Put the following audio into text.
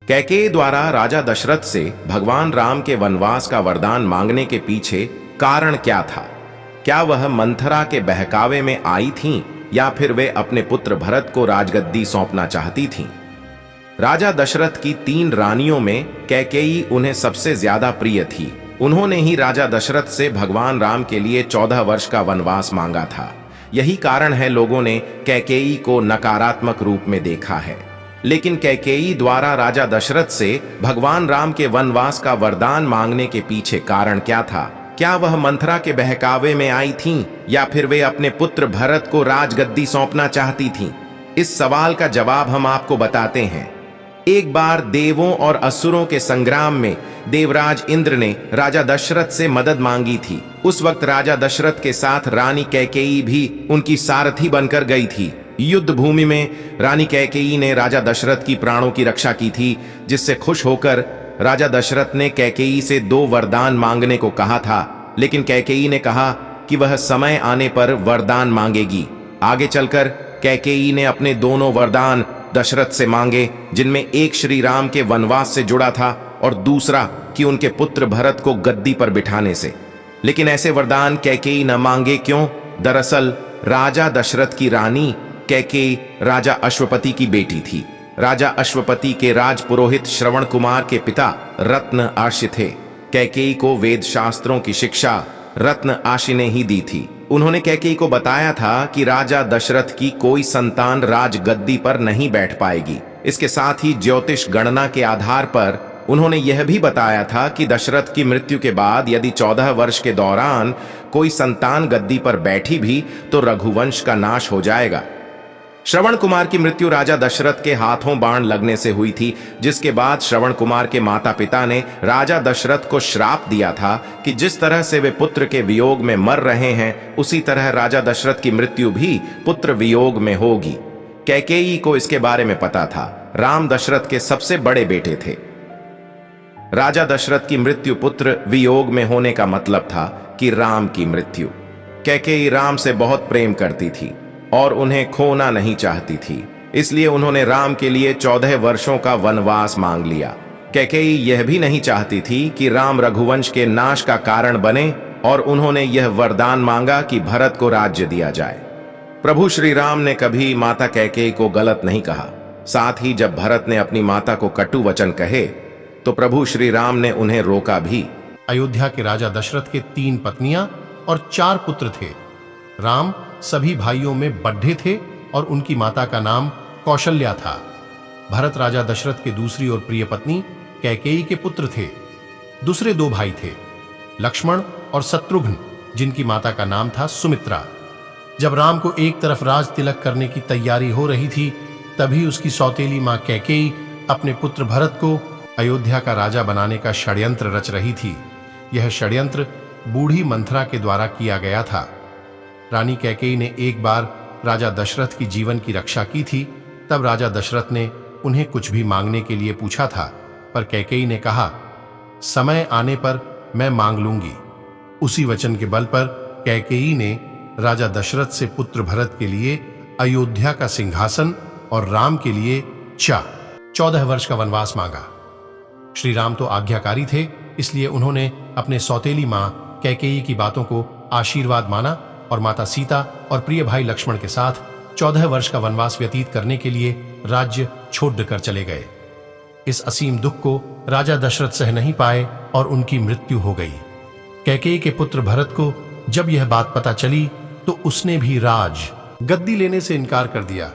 कैकेयी द्वारा राजा दशरथ से भगवान राम के वनवास का वरदान मांगने के पीछे कारण क्या था? क्या वह मंथरा के बहकावे में आई थीं या फिर वे अपने पुत्र भरत को राजगद्दी सौंपना चाहती थीं? राजा दशरथ की 3 रानियों में कैकेयी उन्हें सबसे ज्यादा प्रिय थी। उन्होंने ही राजा दशरथ से भगवान राम के लिए 14 वर्ष का वनवास मांगा था। यही कारण है लोगों ने कैकेयी को नकारात्मक रूप में देखा है। लेकिन कैकेयी द्वारा राजा दशरथ से भगवान राम के वनवास का वरदान मांगने के पीछे कारण क्या था? क्या वह मंथरा के बहकावे में आई थीं या फिर वे अपने पुत्र भरत को राजगद्दी सौंपना चाहती थीं? इस सवाल का जवाब हम आपको बताते हैं। एक बार देवों और असुरों के संग्राम में देवराज इंद्र ने राजा दशरथ से मदद मांगी थी। उस वक्त राजा दशरथ के साथ रानी कैकेयी भी उनकी सारथी बनकर गई थी। युद्ध भूमि में रानी कैकेयी ने राजा दशरथ की प्राणों की रक्षा की थी, जिससे खुश होकर राजा दशरथ ने कैकेयी से 2 वरदान मांगने को कहा था। लेकिन कैकेयी ने कहा कि वह समय आने पर वरदान मांगेगी। आगे चलकर कैकेयी ने अपने दोनों वरदान दशरथ से मांगे, जिनमें एक श्री राम के वनवास से जुड़ा था और दूसरा कि उनके पुत्र भरत को गद्दी पर बिठाने से। लेकिन ऐसे वरदान कैकेयी न मांगे क्यों? दरअसल राजा दशरथ की रानी कैकेयी राजा अश्वपति की बेटी थी। राजा अश्वपति के राज पुरोहित श्रवण कुमार के पिता रत्न आशी थे। कैकेयी को वेद शास्त्रों की शिक्षा रत्न आशी ने ही दी थी। उन्होंने कैकेयी को बताया था कि राजा दशरथ की कोई संतान राजगद्दी पर नहीं बैठ पाएगी। इसके साथ ही ज्योतिष गणना के आधार पर उन्होंने यह भी बताया था कि दशरथ की मृत्यु के बाद यदि 14 वर्ष के दौरान कोई संतान गद्दी पर बैठी भी तो रघुवंश का नाश हो जाएगा। श्रवण कुमार की मृत्यु राजा दशरथ के हाथों बाण लगने से हुई थी, जिसके बाद श्रवण कुमार के माता पिता ने राजा दशरथ को श्राप दिया था कि जिस तरह से वे पुत्र के वियोग में मर रहे हैं, उसी तरह राजा दशरथ की मृत्यु भी पुत्र वियोग में होगी। कैकेयी को इसके बारे में पता था। राम दशरथ के सबसे बड़े बेटे थे। राजा दशरथ की मृत्यु पुत्र वियोग में होने का मतलब था कि राम की मृत्यु। कैकेयी राम से बहुत प्रेम करती थी और उन्हें खोना नहीं चाहती थी, इसलिए उन्होंने राम के लिए 14 वर्षों का वनवास मांग लिया। कैकेयी यह भी नहीं चाहती थी कि राम रघुवंश के नाश का कारण बने और उन्होंने यह वरदान मांगा कि भरत को राज्य दिया जाए। प्रभु श्री राम ने कभी माता कैकेयी को गलत नहीं कहा। साथ ही जब भरत ने अपनी माता को कटु वचन कहे तो प्रभु श्री राम ने उन्हें रोका भी। अयोध्या के राजा दशरथ के 3 पत्नियां और 4 पुत्र थे। राम सभी भाइयों में बड्ढे थे और उनकी माता का नाम कौशल्या था। भरत राजा दशरथ के दूसरी और प्रिय पत्नी कैकेयी के पुत्र थे। दूसरे 2 भाई थे, लक्ष्मण और शत्रुघ्न, जिनकी माता का नाम था सुमित्रा। जब राम को एक तरफ राज तिलक करने की तैयारी हो रही थी, तभी उसकी सौतेली मां कैकेयी अपने पुत्र भरत को अयोध्या का राजा बनाने का षड्यंत्र रच रही थी। यह षड्यंत्र बूढ़ी मंथरा के द्वारा किया गया था। रानी कैकेयी ने एक बार राजा दशरथ की जीवन की रक्षा की थी। तब राजा दशरथ ने उन्हें कुछ भी मांगने के लिए पूछा था, पर कैकेयी ने कहा, समय आने पर मैं मांग लूंगी। उसी वचन के बल पर कैकेयी ने राजा दशरथ से पुत्र भरत के लिए अयोध्या का सिंहासन और राम के लिए 14 वर्ष का वनवास मांगा। श्री राम तो आज्ञाकारी थे, इसलिए उन्होंने अपने सौतेली मां कैकेयी की बातों को आशीर्वाद माना और माता सीता और प्रिय भाई लक्ष्मण के साथ 14 वर्ष का वनवास व्यतीत करने के लिए राज्य छोड़कर चले गए। इस असीम दुख को राजा दशरथ सह नहीं पाए और उनकी मृत्यु हो गई। कैकेयी के पुत्र भरत को जब यह बात पता चली तो उसने भी गद्दी लेने से इनकार कर दिया।